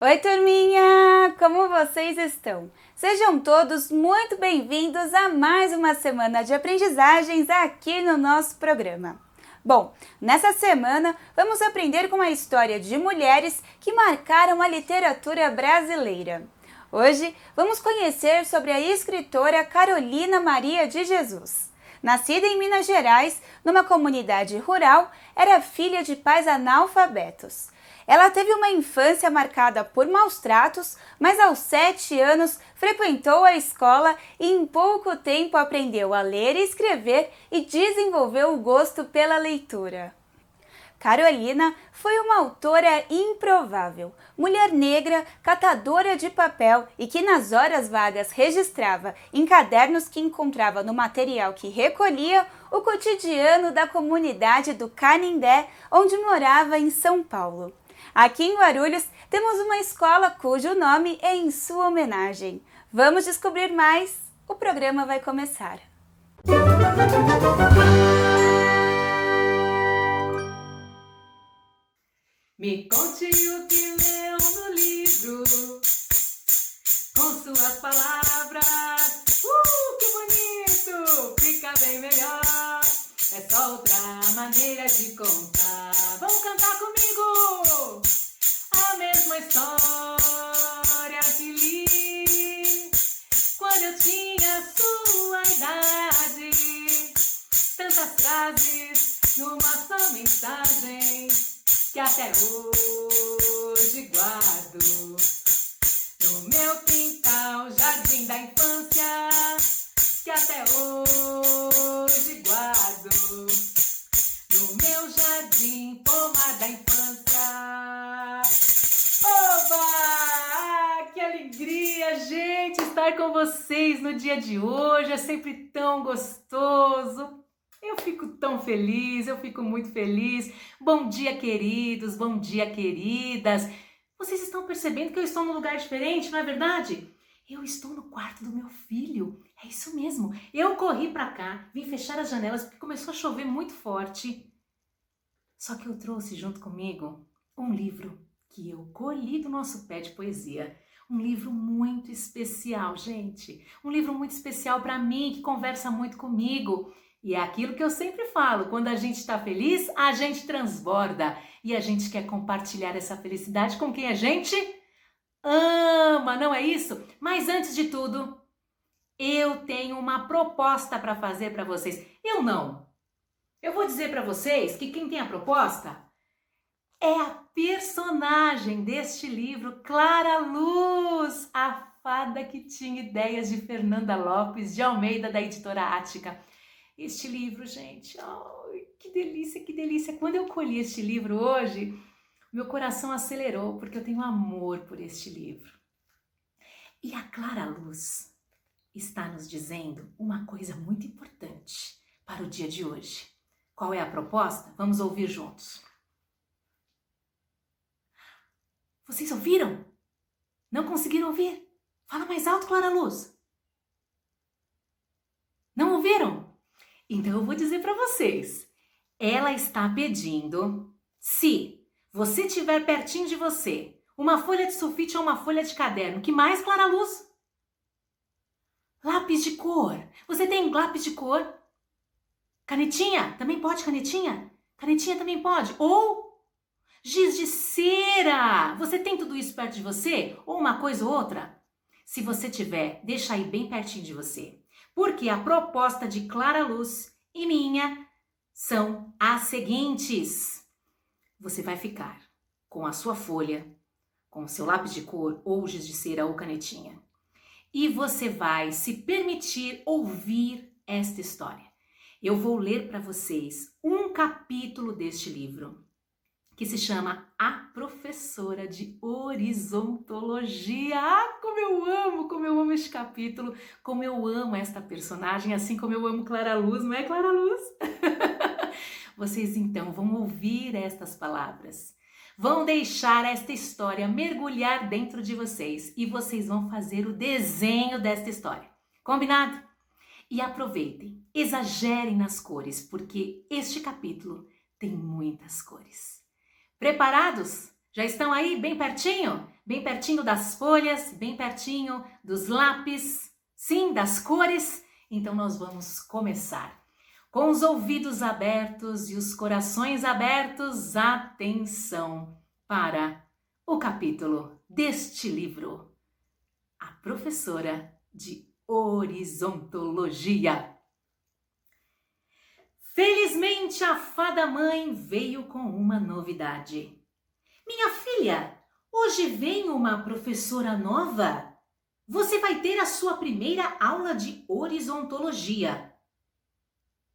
Oi, turminha! Como vocês estão? Sejam todos muito bem-vindos a mais uma semana de aprendizagens aqui no nosso programa. Bom, nessa semana vamos aprender com a história de mulheres que marcaram a literatura brasileira. Hoje vamos conhecer sobre a escritora Carolina Maria de Jesus. Nascida em Minas Gerais, numa comunidade rural, era filha de pais analfabetos. Ela teve uma infância marcada por maus tratos, mas aos 7 anos frequentou a escola e em pouco tempo aprendeu a ler e escrever e desenvolveu o gosto pela leitura. Carolina foi uma autora improvável, mulher negra, catadora de papel e que nas horas vagas registrava em cadernos que encontrava no material que recolhia o cotidiano da comunidade do Canindé, onde morava em São Paulo. Aqui em Guarulhos temos uma escola cujo nome é em sua homenagem. Vamos descobrir mais? O programa vai começar. Me conte o que leu no livro, com suas palavras. Que bonito! Fica bem melhor. É só outra maneira de contar. Vamos cantar comigo! A mesma história que li quando eu tinha sua idade. Tantas frases numa só mensagem que até hoje guardo no meu quintal, jardim da infância, que até hoje guardo no meu jardim, pomar da infância. Oba! Que alegria, gente, estar com vocês no dia de hoje, é sempre tão gostoso. Eu fico tão feliz, eu fico muito feliz. Bom dia, queridos, bom dia, queridas. Vocês estão percebendo que eu estou num lugar diferente, não é verdade? Eu estou no quarto do meu filho, é isso mesmo. Eu corri para cá, vim fechar as janelas porque começou a chover muito forte. Só que eu trouxe junto comigo um livro que eu colhi do nosso pé de poesia. Um livro muito especial, gente. Um livro muito especial para mim, que conversa muito comigo. E é aquilo que eu sempre falo, quando a gente está feliz, a gente transborda. E a gente quer compartilhar essa felicidade com quem a gente ama, não é isso? Mas antes de tudo, eu tenho uma proposta para fazer para vocês. Eu vou dizer para vocês que quem tem a proposta é a personagem deste livro, Clara Luz, a fada que tinha ideias de Fernanda Lopes de Almeida, da editora Ática. Este livro, gente, ai, que delícia, que delícia. Quando eu colhi este livro hoje, meu coração acelerou, porque eu tenho amor por este livro. E a Clara Luz está nos dizendo uma coisa muito importante para o dia de hoje. Qual é a proposta? Vamos ouvir juntos. Vocês ouviram? Não conseguiram ouvir? Fala mais alto, Clara Luz. Não ouviram? Então eu vou dizer para vocês. Ela está pedindo, se você tiver pertinho de você, uma folha de sulfite ou uma folha de caderno. Que mais, Clara Luz? Lápis de cor. Você tem lápis de cor? Canetinha? Também pode canetinha? Canetinha também pode. Ou giz de cera. Você tem tudo isso perto de você? Ou uma coisa ou outra? Se você tiver, deixa aí bem pertinho de você. Porque a proposta de Clara Luz e minha são as seguintes. Você vai ficar com a sua folha, com o seu lápis de cor, ou giz de cera ou canetinha. E você vai se permitir ouvir esta história. Eu vou ler para vocês um capítulo deste livro, que se chama A Professora de Horizontologia. Ah, como eu amo este capítulo, como eu amo esta personagem, assim como eu amo Clara Luz, não é, Clara Luz? Vocês então vão ouvir estas palavras, vão deixar esta história mergulhar dentro de vocês e vocês vão fazer o desenho desta história. Combinado? E aproveitem, exagerem nas cores, porque este capítulo tem muitas cores. Preparados? Já estão aí bem pertinho? bem pertinho das folhas, bem pertinho dos lápis, sim, das cores. Então nós vamos começar. Com os ouvidos abertos e os corações abertos, atenção para o capítulo deste livro. A professora de Horizontologia. Felizmente a fada-mãe veio com uma novidade. Minha filha, hoje vem uma professora nova. Você vai ter a sua primeira aula de horizontologia.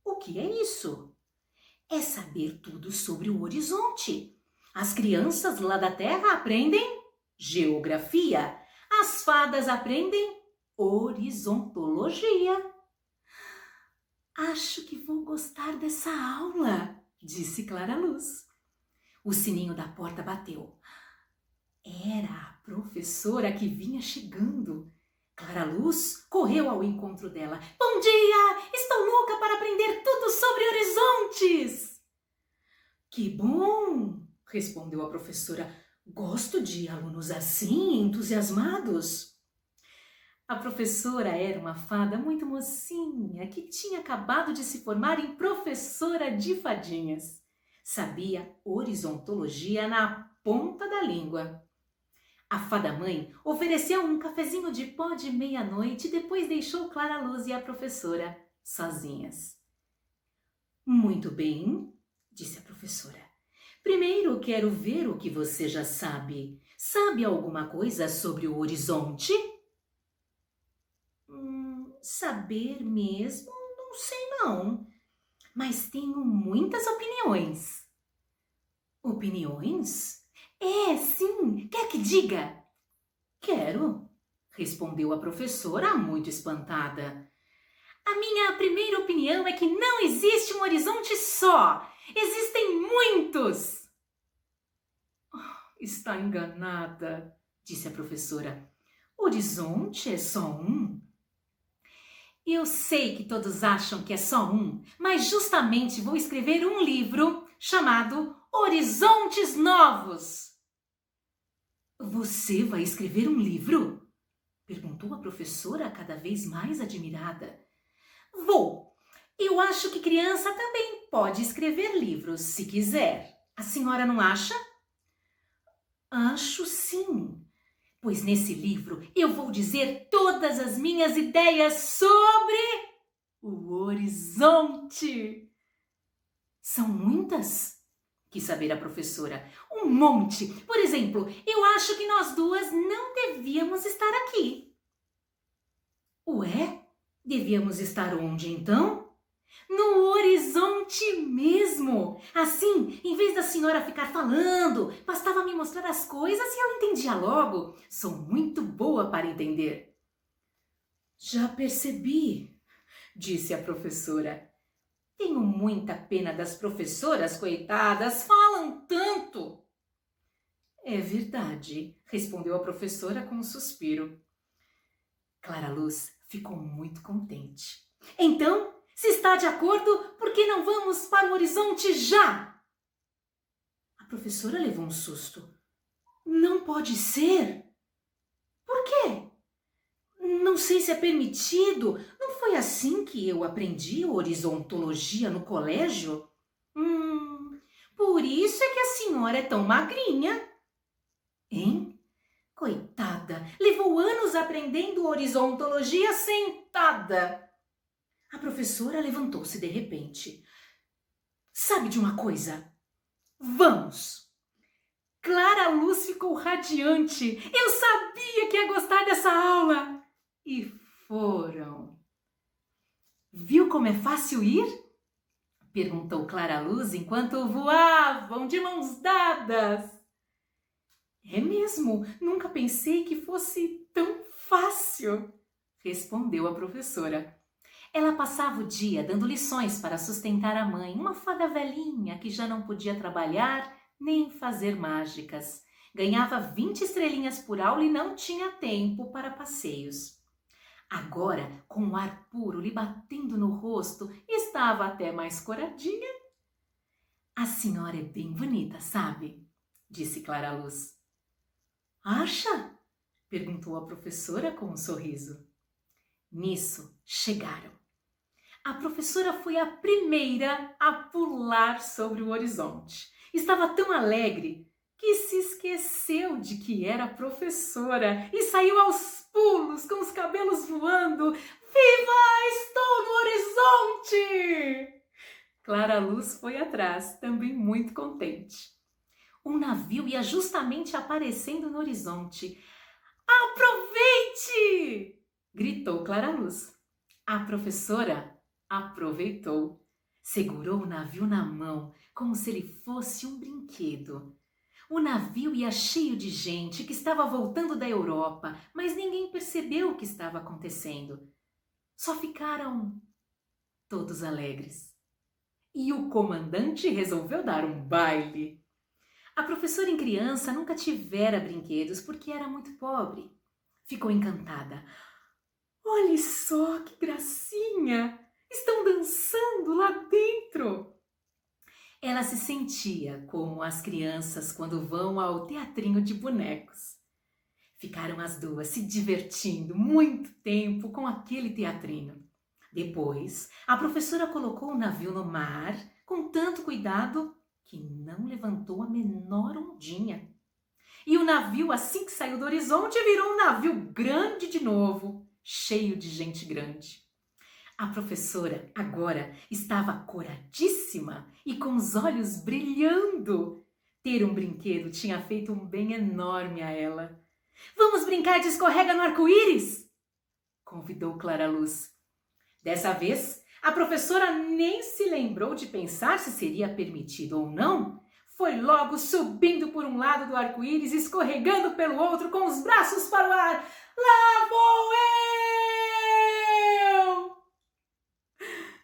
O que é isso? É saber tudo sobre o horizonte. As crianças lá da Terra aprendem geografia. As fadas aprendem horizontologia. Acho que vou gostar dessa aula, disse Clara Luz. O sininho da porta bateu. Era a professora que vinha chegando. Clara Luz correu ao encontro dela. Bom dia! Estou louca para aprender tudo sobre horizontes! Que bom! Respondeu a professora. Gosto de alunos assim, entusiasmados. A professora era uma fada muito mocinha que tinha acabado de se formar em professora de fadinhas. Sabia horizontologia na ponta da língua. A fada-mãe ofereceu um cafezinho de pó de meia-noite e depois deixou Clara Luz e a professora sozinhas. Muito bem, disse a professora. Primeiro quero ver o que você já sabe. Sabe alguma coisa sobre o horizonte? Saber mesmo, não sei não, mas tenho muitas opiniões. Opiniões? É, sim, quer que diga? Quero, respondeu a professora muito espantada. A minha primeira opinião é que não existe um horizonte só, existem muitos. Está enganada, disse a professora. Horizonte é só um. Eu sei que todos acham que é só um, mas justamente vou escrever um livro chamado Horizontes Novos. Você vai escrever um livro? Perguntou a professora cada vez mais admirada. Vou. Eu acho que criança também pode escrever livros, se quiser. A senhora não acha? Acho sim. Pois nesse livro eu vou dizer todas as minhas ideias sobre o horizonte. São muitas? Quis saber a professora. Um monte. Por exemplo, eu acho que nós duas não devíamos estar aqui. Ué? Devíamos estar onde então? No horizonte mesmo. Assim, em vez da senhora ficar falando, bastava me mostrar as coisas e eu entendia logo. Sou muito boa para entender. Já percebi, disse a professora. Tenho muita pena das professoras, coitadas, falam tanto. É verdade, respondeu a professora com um suspiro. Clara Luz ficou muito contente. Então, se está de acordo, por que não vamos para o horizonte já? A professora levou um susto. Não pode ser. Por quê? Não sei se é permitido. Não foi assim que eu aprendi horizontologia no colégio? Por isso é que a senhora é tão magrinha. Hein? Coitada, levou anos aprendendo horizontologia sentada. A professora levantou-se de repente. Sabe de uma coisa? Vamos! Clara Luz ficou radiante. Eu sabia que ia gostar dessa aula. E foram. Viu como é fácil ir? Perguntou Clara Luz enquanto voavam de mãos dadas. É mesmo, nunca pensei que fosse tão fácil, respondeu a professora. Ela passava o dia dando lições para sustentar a mãe, uma fada velhinha que já não podia trabalhar nem fazer mágicas. Ganhava 20 estrelinhas por aula e não tinha tempo para passeios. Agora, com o ar puro lhe batendo no rosto, estava até mais coradinha. A senhora é bem bonita, sabe? Disse Clara Luz. Acha? Perguntou a professora com um sorriso. Nisso, chegaram. A professora foi a primeira a pular sobre o horizonte. Estava tão alegre que se esqueceu de que era professora e saiu aos pulos com os cabelos voando. Viva! Estou no horizonte! Clara Luz foi atrás, também muito contente. Um navio ia justamente aparecendo no horizonte. Aproveite! Gritou Clara Luz. A professora aproveitou. Segurou o navio na mão, como se ele fosse um brinquedo. O navio ia cheio de gente que estava voltando da Europa, mas ninguém percebeu o que estava acontecendo. Só ficaram todos alegres. E o comandante resolveu dar um baile. A professora em criança nunca tivera brinquedos porque era muito pobre. Ficou encantada. Olhe só que gracinha! Estão dançando lá dentro! Ela se sentia como as crianças quando vão ao teatrinho de bonecos. Ficaram as duas se divertindo muito tempo com aquele teatrinho. Depois, a professora colocou o navio no mar com tanto cuidado que não levantou a menor ondinha. E o navio, assim que saiu do horizonte, virou um navio grande de novo, cheio de gente grande. A professora agora estava coradíssima e com os olhos brilhando. Ter um brinquedo tinha feito um bem enorme a ela. Vamos brincar de escorrega no arco-íris? Convidou Clara Luz. Dessa vez, a professora nem se lembrou de pensar se seria permitido ou não. Foi logo subindo por um lado do arco-íris, escorregando pelo outro com os braços para o ar. Lá vou eu!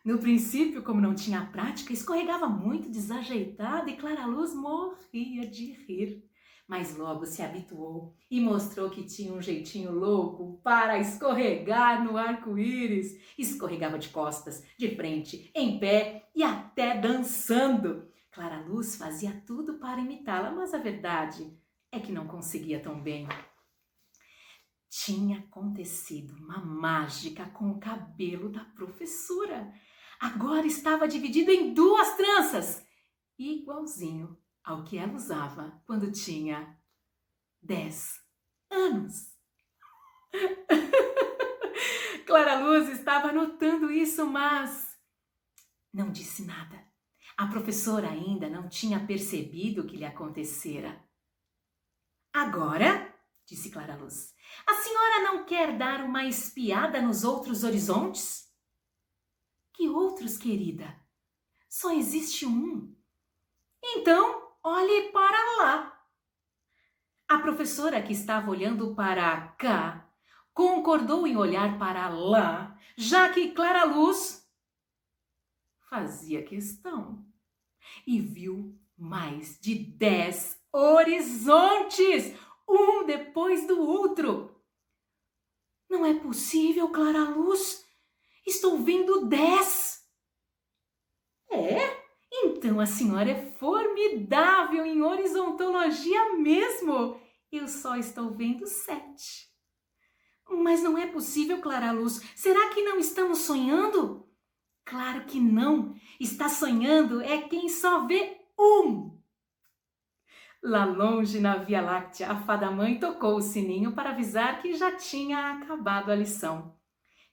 No princípio, como não tinha prática, escorregava muito desajeitada e Clara Luz morria de rir. Mas logo se habituou e mostrou que tinha um jeitinho louco para escorregar no arco-íris. Escorregava de costas, de frente, em pé e até dançando. Clara Luz fazia tudo para imitá-la, mas a verdade é que não conseguia tão bem. Tinha acontecido uma mágica com o cabelo da professora. Agora estava dividido em 2 tranças, igualzinho ao que ela usava quando tinha 10 anos. Clara Luz estava notando isso, mas não disse nada. A professora ainda não tinha percebido o que lhe acontecera. Agora, disse Clara Luz, a senhora não quer dar uma espiada nos outros horizontes? Que outros, querida? Só existe um. Então, olhe para lá. A professora, que estava olhando para cá, concordou em olhar para lá, já que Clara Luz fazia questão e viu mais de 10 horizontes, um depois do outro. Não é possível, Clara Luz. Estou vendo 10. É? Então a senhora é formidável em horizontologia mesmo. Eu só estou vendo 7. Mas não é possível, Clara Luz. Será que não estamos sonhando? Claro que não. Está sonhando é quem só vê 1. Lá longe na Via Láctea, a fada-mãe tocou o sininho para avisar que já tinha acabado a lição.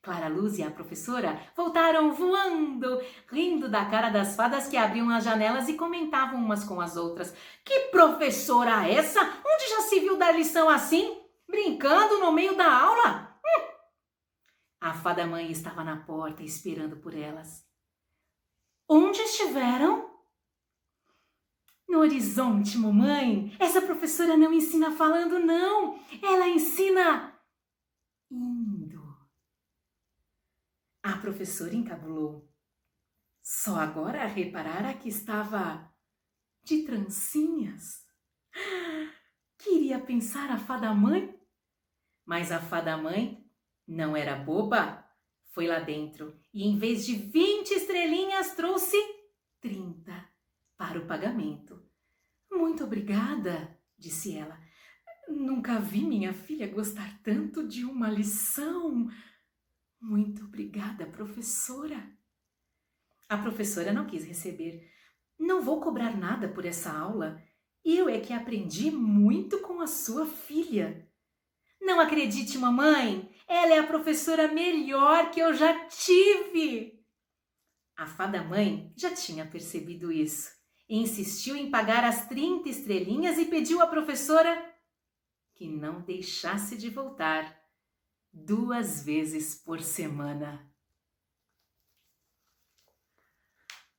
Clara Luz e a professora voltaram voando, rindo da cara das fadas que abriam as janelas e comentavam umas com as outras. Que professora essa? Onde já se viu dar lição assim? Brincando no meio da aula? A fada-mãe estava na porta esperando por elas. Onde estiveram? No horizonte, mamãe. Essa professora não ensina falando, não. Ela ensina indo. A professora encabulou. Só agora reparara que estava de trancinhas. Queria pensar a fada-mãe, mas a fada-mãe não era boba. Foi lá dentro e em vez de 20 estrelinhas trouxe 30 para o pagamento. Muito obrigada, disse ela. Nunca vi minha filha gostar tanto de uma lição. Muito obrigada, professora. A professora não quis receber. Não vou cobrar nada por essa aula. Eu é que aprendi muito com a sua filha. Não acredite, mamãe. Ela é a professora melhor que eu já tive. A fada-mãe já tinha percebido isso. Insistiu em pagar as 30 estrelinhas e pediu à professora que não deixasse de voltar 2 vezes por semana.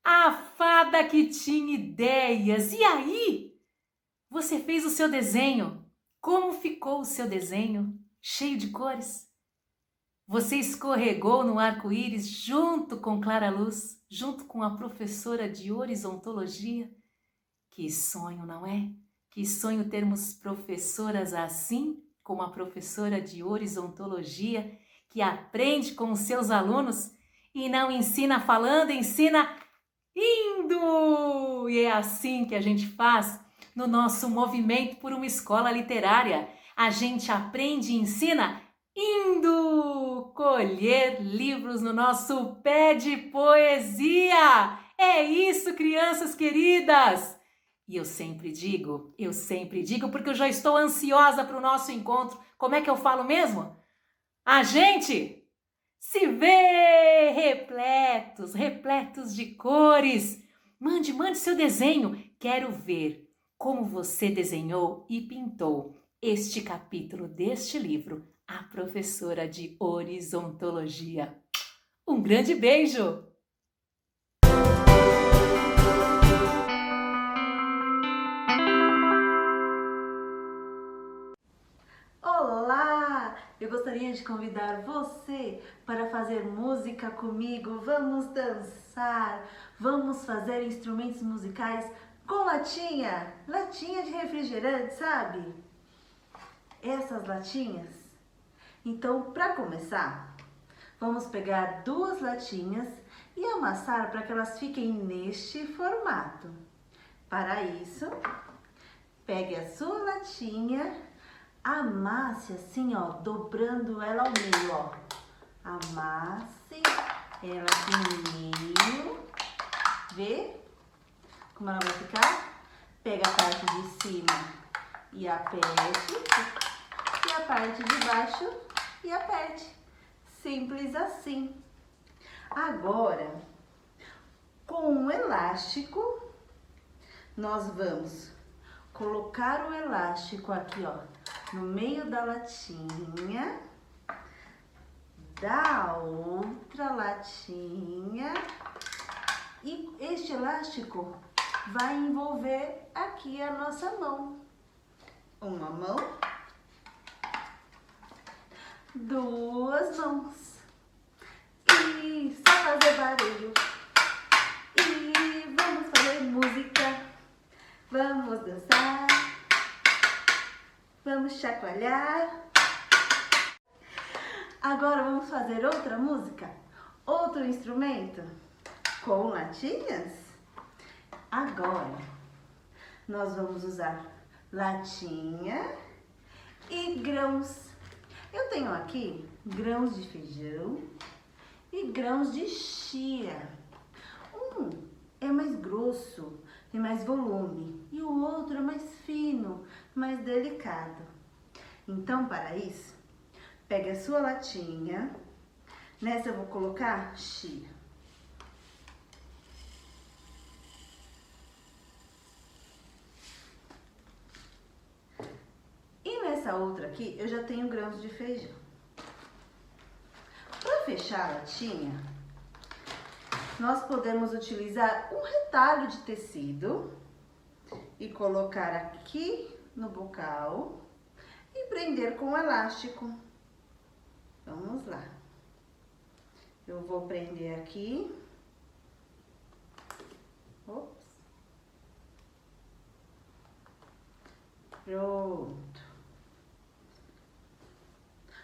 A fada que tinha ideias. E aí? Você fez o seu desenho? Como ficou o seu desenho? Cheio de cores? Você escorregou no arco-íris junto com Clara Luz, junto com a professora de horizontologia? Que sonho, não é? Que sonho termos professoras assim, como a professora de horizontologia, que aprende com os seus alunos e não ensina falando, ensina indo! E é assim que a gente faz no nosso movimento por uma escola literária. A gente aprende e ensina indo colher livros no nosso pé de poesia. É isso, crianças queridas! E eu sempre digo, porque eu já estou ansiosa para o nosso encontro. Como é que eu falo mesmo? A gente se vê repletos de cores. Mande seu desenho. Quero ver como você desenhou e pintou este capítulo deste livro, A Professora de Horizontologia. Um grande beijo! Olá! Eu gostaria de convidar você para fazer música comigo. Vamos dançar, vamos fazer instrumentos musicais com latinha de refrigerante, sabe? Essas latinhas. Então, para começar, vamos pegar 2 latinhas e amassar para que elas fiquem neste formato. Para isso, pegue a sua latinha, amasse assim, ó, dobrando ela ao meio, ó. Amasse ela aqui no meio. Vê como ela vai ficar? Pega a parte de cima e aperte. E a parte de baixo e aperte. Simples assim. Agora, com um elástico, nós vamos colocar o elástico aqui, ó, no meio da latinha, da outra latinha, e este elástico vai envolver aqui a nossa mão. Uma mão, 2 mãos, e só fazer barulho, e vamos fazer música, vamos dançar. Vamos chacoalhar. Agora vamos fazer outra música, outro instrumento com latinhas. Agora nós vamos usar latinha e grãos. Eu tenho aqui grãos de feijão e grãos de chia. Um é mais grosso, tem mais volume, e o outro é mais fino, mais delicado. Então, para isso, pegue a sua latinha. Nessa eu vou colocar chia. E nessa outra aqui, eu já tenho grãos de feijão. Para fechar a latinha, nós podemos utilizar um retalho de tecido e colocar aqui no bocal e prender com o elástico. Vamos lá. Eu vou prender aqui. Ops. Pronto.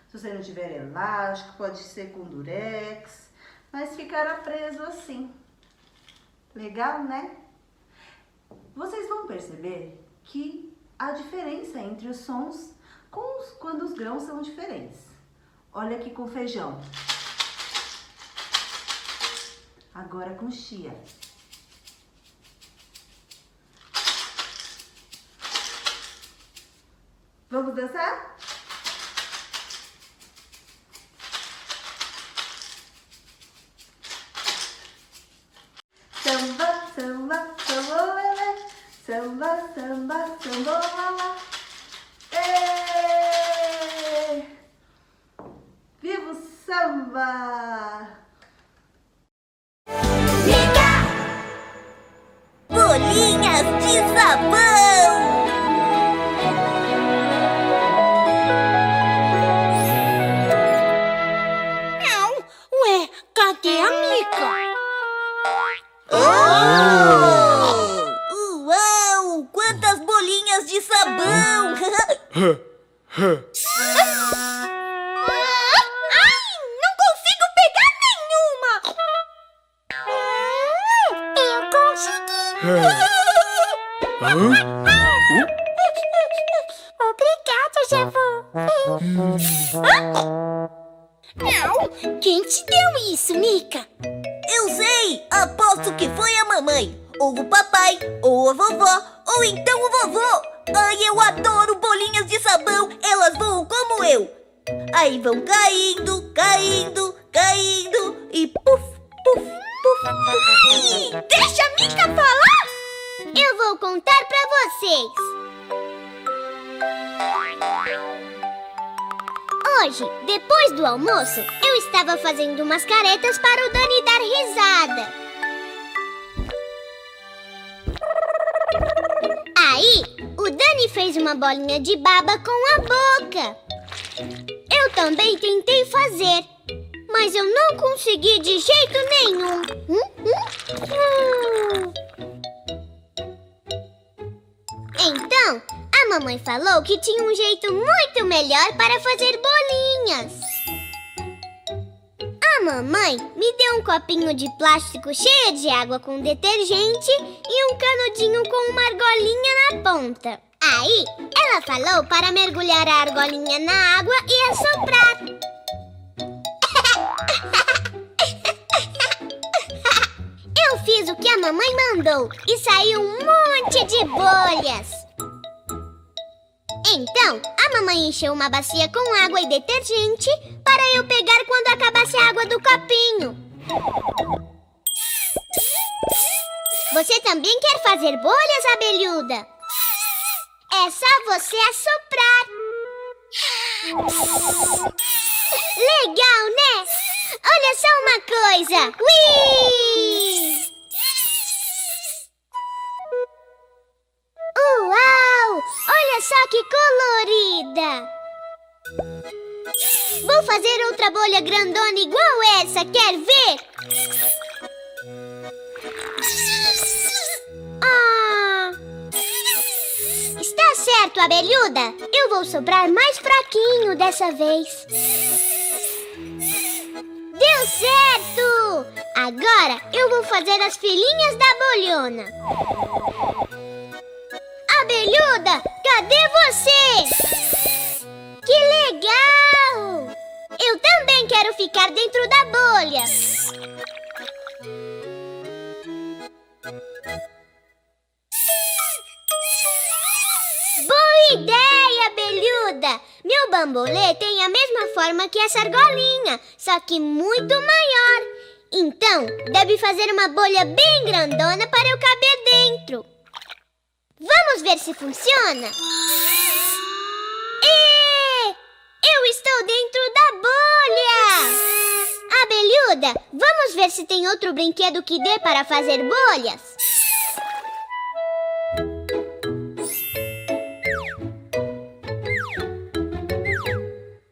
Se você não tiver elástico, pode ser com durex, mas ficará preso assim. Legal, né? Vocês vão perceber que há diferença entre os sons quando os grãos são diferentes. Olha aqui com feijão. Agora com chia. Vamos dançar? Samba, samba, sambolelê, samba, samba, sambolala. Ê! Viva o samba! Bolinhas de sabão! Não, ué, cadê a Mica? Uau, quantas bolinhas de sabão! Ai, não consigo pegar nenhuma! Eu consegui! Obrigada, Javô! Não, quem te deu isso, Mica? Eu sei! Aposto que foi a mamãe, ou o papai, ou a vovó, ou então o vovô! Ai, eu adoro bolinhas de sabão! Elas voam como eu! Aí vão caindo, caindo, caindo e puf, puf, puf, puf! Deixa a Mica falar! Eu vou contar pra vocês! Hoje, depois do almoço, eu estava fazendo umas caretas para o Dani dar risada. Aí, o Dani fez uma bolinha de baba com a boca. Eu também tentei fazer, mas eu não consegui de jeito nenhum. Então, a mamãe falou que tinha um jeito muito melhor para fazer bolinhas. A mamãe me deu um copinho de plástico cheio de água com detergente e um canudinho com uma argolinha na ponta. Aí, ela falou para mergulhar a argolinha na água e assoprar. Eu fiz o que a mamãe mandou e saiu um monte de bolhas. Então, a mamãe encheu uma bacia com água e detergente para eu pegar quando acabasse a água do copinho. Você também quer fazer bolhas, abelhuda? É só você assoprar. Legal, né? Olha só uma coisa. Ui! Uau! Olha só que colorida! Vou fazer outra bolha grandona igual essa, quer ver? Está certo, abelhuda. Eu vou soprar mais fraquinho dessa vez. Deu certo! Agora eu vou fazer as filhinhas da bolhona. Abelhuda, cadê você? Que legal! Eu também quero ficar dentro da bolha. Boa ideia, abelhuda! Meu bambolê tem a mesma forma que essa argolinha, só que muito maior. Então, deve fazer uma bolha bem grandona para eu caber dentro. Vamos ver se funciona? Eu estou dentro da bolha! Abelhuda, vamos ver se tem outro brinquedo que dê para fazer bolhas?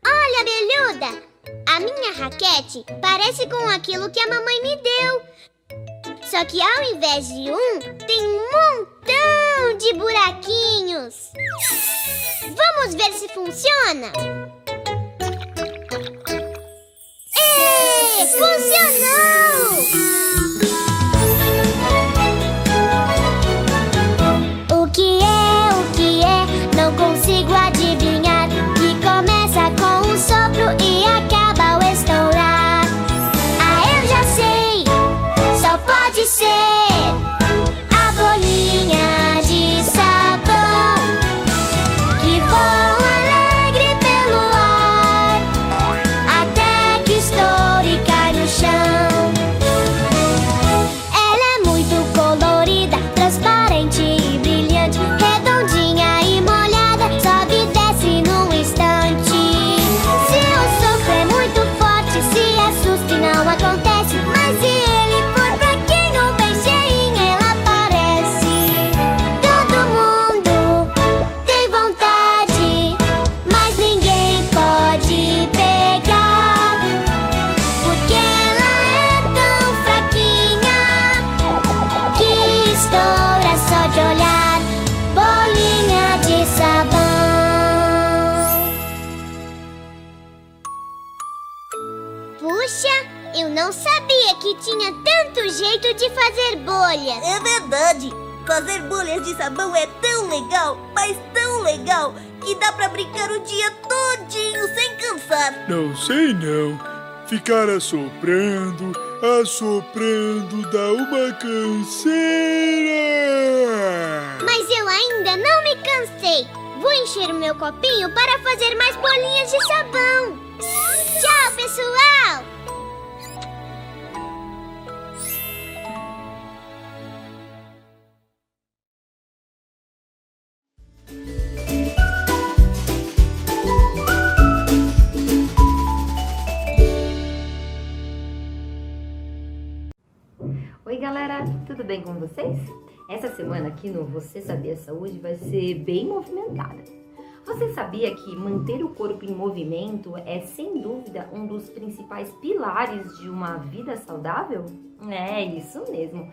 Olha, abelhuda! A minha raquete parece com aquilo que a mamãe me deu. Só que ao invés de um, tem um montão de buraquinhos. Vamos ver se funciona? Funcionou! O que é? Não consigo adivinhar. Puxa, eu não sabia que tinha tanto jeito de fazer bolhas. É verdade! Fazer bolhas de sabão é tão legal, mas tão legal, que dá pra brincar o dia todinho sem cansar. Não sei não. Ficar assoprando dá uma canseira. Mas eu ainda não me cansei. Vou encher o meu copinho para fazer mais bolinhas de sabão. Tchau, pessoal! Oi galera, tudo bem com vocês? Essa semana aqui no Você Sabia Saúde vai ser bem movimentada. Você sabia que manter o corpo em movimento é sem dúvida um dos principais pilares de uma vida saudável? É isso mesmo.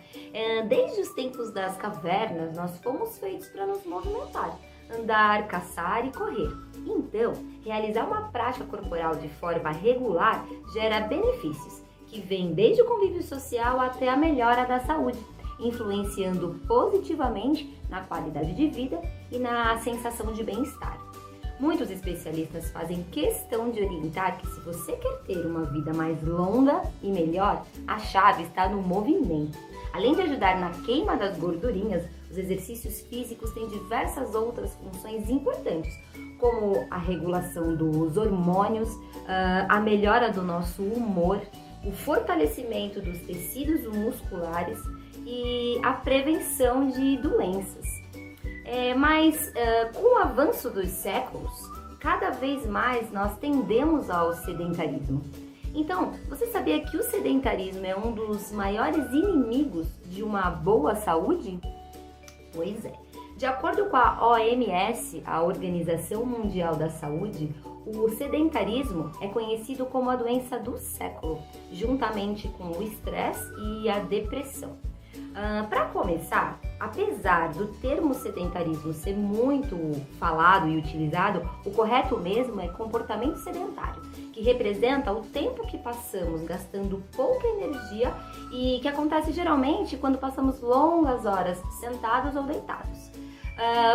Desde os tempos das cavernas nós fomos feitos para nos movimentar, andar, caçar e correr. Então, realizar uma prática corporal de forma regular gera benefícios que vem desde o convívio social até a melhora da saúde, influenciando positivamente na qualidade de vida e na sensação de bem-estar. Muitos especialistas fazem questão de orientar que se você quer ter uma vida mais longa e melhor, a chave está no movimento. Além de ajudar na queima das gordurinhas, os exercícios físicos têm diversas outras funções importantes, como a regulação dos hormônios, a melhora do nosso humor, o fortalecimento dos tecidos musculares e a prevenção de doenças. Mas com o avanço dos séculos, cada vez mais nós tendemos ao sedentarismo. Então, você sabia que o sedentarismo é um dos maiores inimigos de uma boa saúde? Pois é. De acordo com a OMS, a Organização Mundial da Saúde, o sedentarismo é conhecido como a doença do século, juntamente com o estresse e a depressão. Para começar, apesar do termo sedentarismo ser muito falado e utilizado, o correto mesmo é comportamento sedentário, que representa o tempo que passamos gastando pouca energia e que acontece geralmente quando passamos longas horas sentados ou deitados.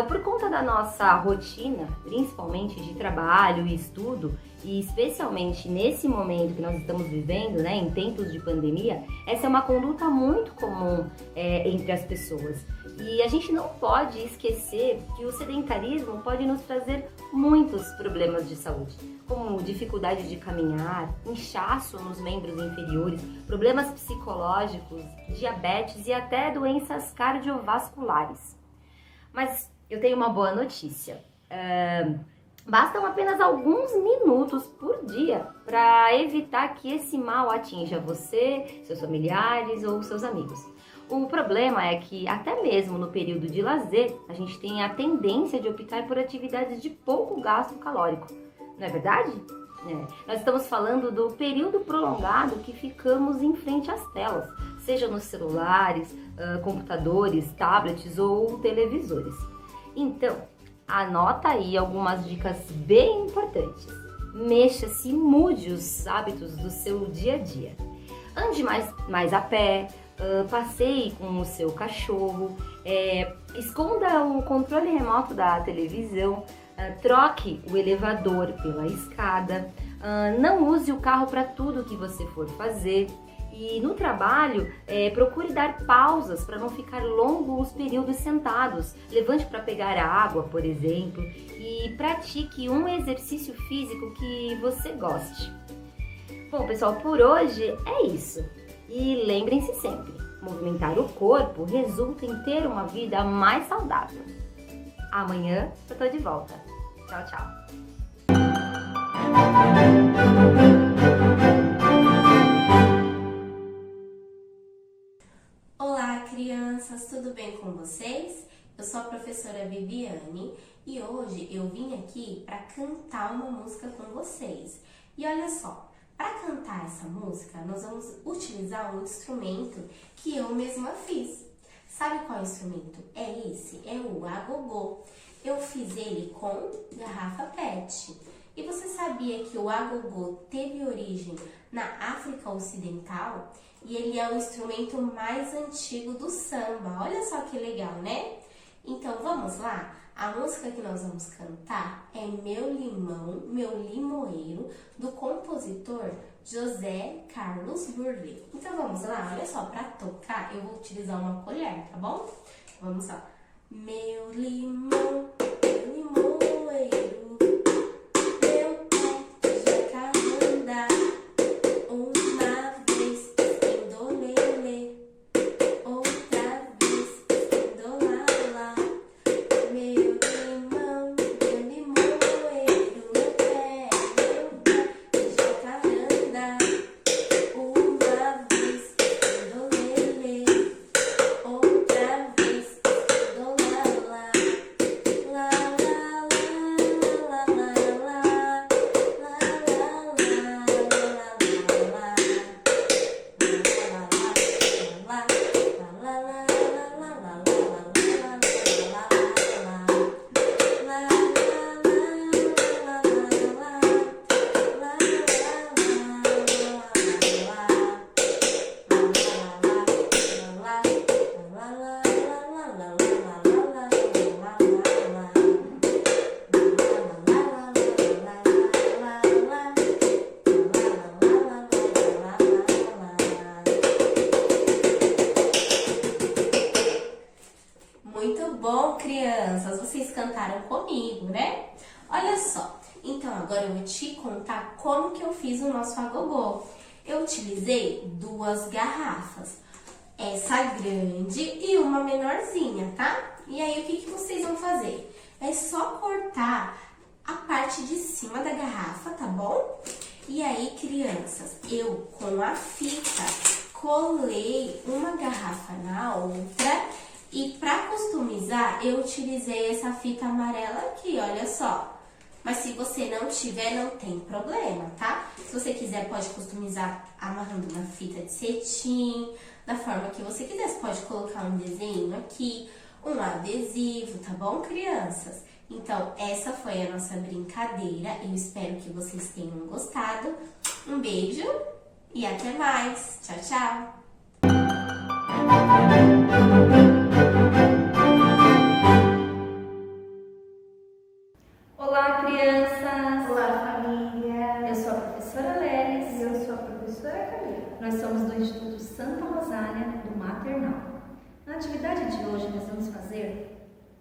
Por conta da nossa rotina, principalmente de trabalho e estudo, e especialmente nesse momento que nós estamos vivendo, né, em tempos de pandemia, essa é uma conduta muito comum entre as pessoas. E a gente não pode esquecer que o sedentarismo pode nos trazer muitos problemas de saúde, como dificuldade de caminhar, inchaço nos membros inferiores, problemas psicológicos, diabetes e até doenças cardiovasculares. Mas eu tenho uma boa notícia. Bastam apenas alguns minutos por dia para evitar que esse mal atinja você, seus familiares ou seus amigos. O problema é que até mesmo no período de lazer, a gente tem a tendência de optar por atividades de pouco gasto calórico. Não é verdade? Nós estamos falando do período prolongado que ficamos em frente às telas, seja nos celulares, computadores, tablets ou televisores. Então, anota aí algumas dicas bem importantes. Mexa-se e mude os hábitos do seu dia a dia. Ande mais a pé, passeie com o seu cachorro, esconda o controle remoto da televisão, troque o elevador pela escada, não use o carro para tudo que você for fazer. E no trabalho, procure dar pausas para não ficar longos períodos sentados. Levante para pegar água, por exemplo, e pratique um exercício físico que você goste. Bom, pessoal, por hoje é isso. E lembrem-se sempre, movimentar o corpo resulta em ter uma vida mais saudável. Amanhã eu tô de volta. Tchau, tchau. Olá, crianças, tudo bem com vocês? Eu sou a professora Viviane e hoje eu vim aqui para cantar uma música com vocês. E olha só, para cantar essa música, nós vamos utilizar um instrumento que eu mesma fiz. Sabe qual instrumento é esse? É o agogô. Eu fiz ele com garrafa PET. E você sabia que o agogô teve origem na África Ocidental? E ele é o instrumento mais antigo do samba. Olha só que legal, né? Então vamos lá? A música que nós vamos cantar é Meu Limão, Meu Limoeiro, do compositor José Carlos Burle. Então vamos lá? Olha só, para tocar eu vou utilizar uma colher, tá bom? Vamos lá. Meu limão, meu limoeiro, meu pé de jacarandá, uma vez indolele, outra vez indolala. Meu limão, meu limoeiro, meu pé de jacarandá, uma vez indolele, outra vez indolala. La la la la la la, la la Muito bom, crianças! Vocês cantaram comigo, né? Olha só, então agora eu vou te contar como que eu fiz o nosso agogô. Eu utilizei 2 garrafas, essa grande e uma menorzinha, tá? E aí o que vocês vão fazer? É só cortar a parte de cima da garrafa, tá bom? E aí, crianças, eu com a fita colei uma garrafa na outra. E para customizar, eu utilizei essa fita amarela aqui, olha só. Mas se você não tiver, não tem problema, tá? Se você quiser, pode customizar amarrando uma fita de cetim, da forma que você quiser. Você pode colocar um desenho aqui, um adesivo, tá bom, crianças? Então, essa foi a nossa brincadeira. Eu espero que vocês tenham gostado. Um beijo e até mais. Tchau, tchau! Olá, crianças! Olá, família! Eu sou a professora Lelis. E eu sou a professora Camila. Nós somos do Instituto Santa Rosália, do Maternal. Na atividade de hoje, nós vamos fazer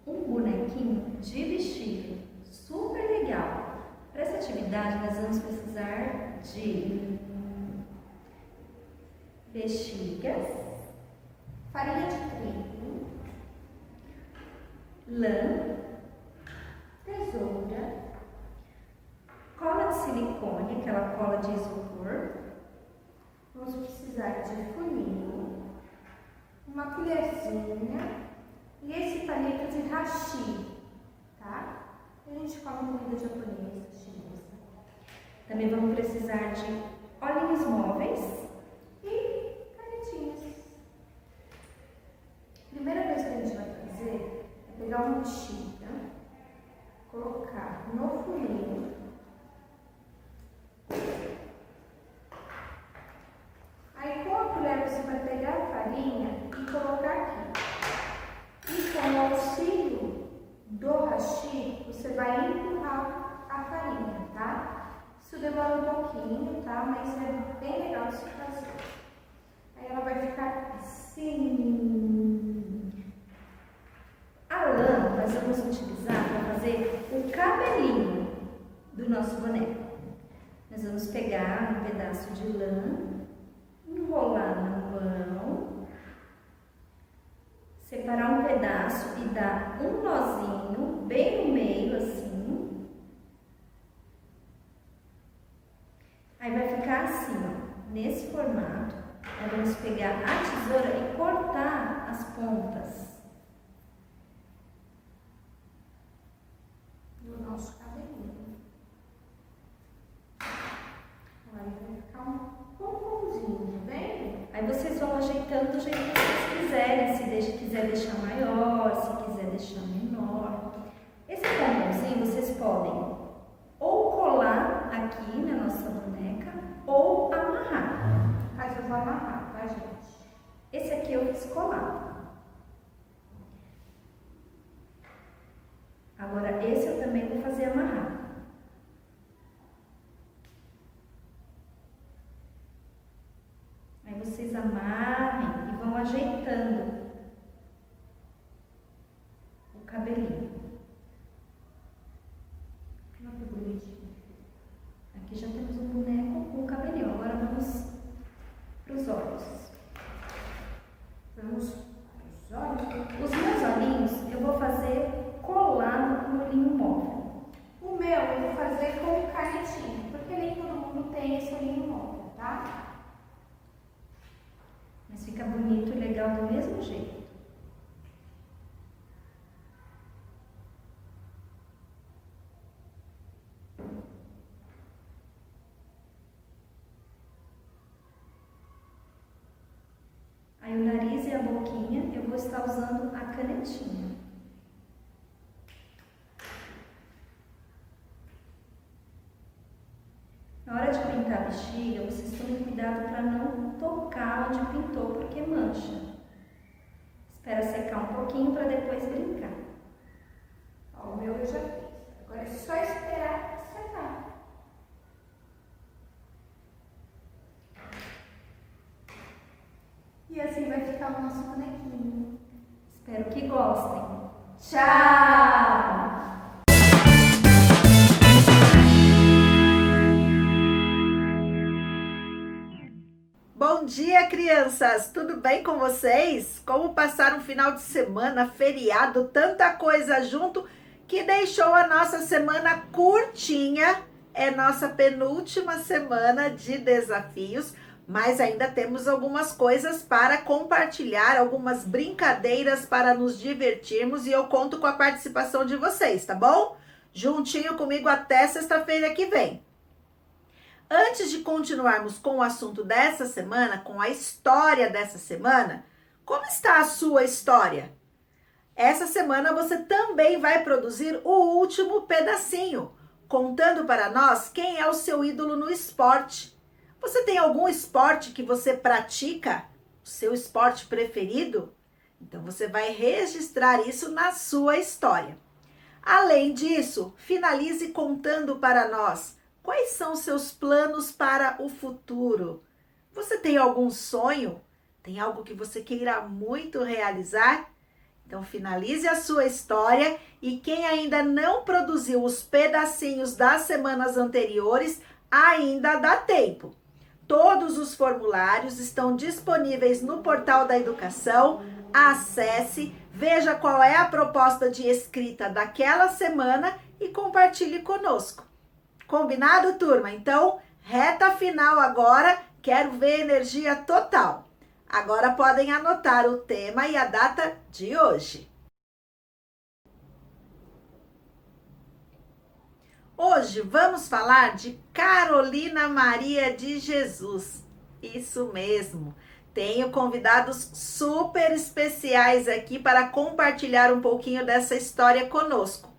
um bonequinho de vestido, super legal. Para essa atividade, nós vamos precisar de bexigas, Farinha de trigo, lã, tesoura, cola de silicone, aquela cola de isopor, vamos precisar de funil, uma colherzinha e esse palito de hashi, tá? A gente come comida japonesa, chinesa. também vamos precisar de olhinhos móveis. E canetinhas. A primeira coisa que a gente vai fazer é pegar uma bexiga, colocar no funil, aí com a colher você vai pegar a farinha e colocar aqui. E com o auxílio do hashi, você vai empurrar a farinha, tá? Isso demora um pouquinho, tá? Mas é bem legal de se fazer. Aí ela vai ficar assim. A lã nós vamos utilizar para fazer o cabelinho do nosso boneco. Nós vamos pegar um pedaço de lã, enrolar na mão, separar um pedaço e dar um nozinho bem no meio assim. Aí vai ficar assim, ó, nesse formato. Nós vamos pegar a tesoura e cortar as pontas Do nosso cabelinho. Aí vai ficar um pomponzinho, tá vendo? Aí vocês vão ajeitando do jeito que vocês quiserem, se quiser deixar maior, se quiser deixar menor. Esse pomponzinho vocês podem ou colar vocês amarrem e vão ajeitando o cabelinho. Olha que bonitinho. Aqui já temos um boneco com o cabelinho. Agora vamos para os olhos. Vamos para os olhos. Os meus olhinhos eu vou fazer colado no olhinho móvel. O meu eu vou fazer com canetinha, porque nem todo mundo tem esse olhinho móvel, tá? Mas fica bonito e legal do mesmo jeito. Aí o nariz e a boquinha eu vou estar usando a canetinha. Na hora de pintar a bexiga, vocês tomem cuidado para não tocar onde pintou, porque mancha. Espera secar um pouquinho para depois brincar. Ó, o meu eu já fiz. Agora é só esperar secar. E assim vai ficar o nosso bonequinho. Espero que gostem. Tchau! Bom dia, crianças! Tudo bem com vocês? Como passaram um final de semana, feriado, tanta coisa junto que deixou a nossa semana curtinha. É nossa penúltima semana de desafios, mas ainda temos algumas coisas para compartilhar, algumas brincadeiras para nos divertirmos e eu conto com a participação de vocês, tá bom? Juntinho comigo até sexta-feira que vem. Antes de continuarmos com o assunto dessa semana, com a história dessa semana, como está a sua história? Essa semana você também vai produzir o último pedacinho, contando para nós quem é o seu ídolo no esporte. Você tem algum esporte que você pratica? O seu esporte preferido? Então você vai registrar isso na sua história. Além disso, finalize contando para nós quais são os seus planos para o futuro. Você tem algum sonho? Tem algo que você queira muito realizar? Então finalize a sua história e quem ainda não produziu os pedacinhos das semanas anteriores, ainda dá tempo. Todos os formulários estão disponíveis no portal da educação. Acesse, veja qual é a proposta de escrita daquela semana e compartilhe conosco. Combinado, turma? Então, reta final agora, quero ver energia total. Agora podem anotar o tema e a data de hoje. Hoje vamos falar de Carolina Maria de Jesus. Isso mesmo. Tenho convidados super especiais aqui para compartilhar um pouquinho dessa história conosco.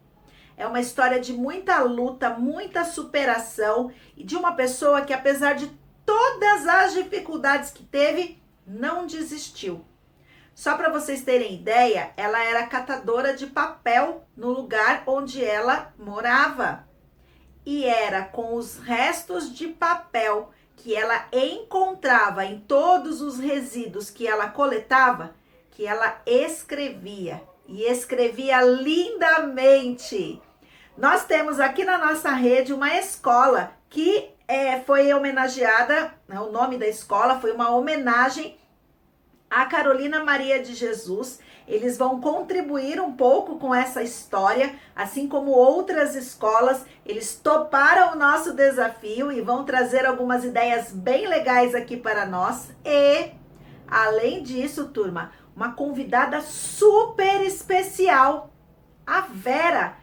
É uma história de muita luta, muita superação e de uma pessoa que, apesar de todas as dificuldades que teve, não desistiu. Só para vocês terem ideia, ela era catadora de papel no lugar onde ela morava. E era com os restos de papel que ela encontrava em todos os resíduos que ela coletava, que ela escrevia. E escrevia lindamente. Nós temos aqui na nossa rede uma escola que foi homenageada, o nome da escola foi uma homenagem a Carolina Maria de Jesus. Eles vão contribuir um pouco com essa história, assim como outras escolas. Eles toparam o nosso desafio e vão trazer algumas ideias bem legais aqui para nós. E, além disso, turma, uma convidada super especial, a Vera,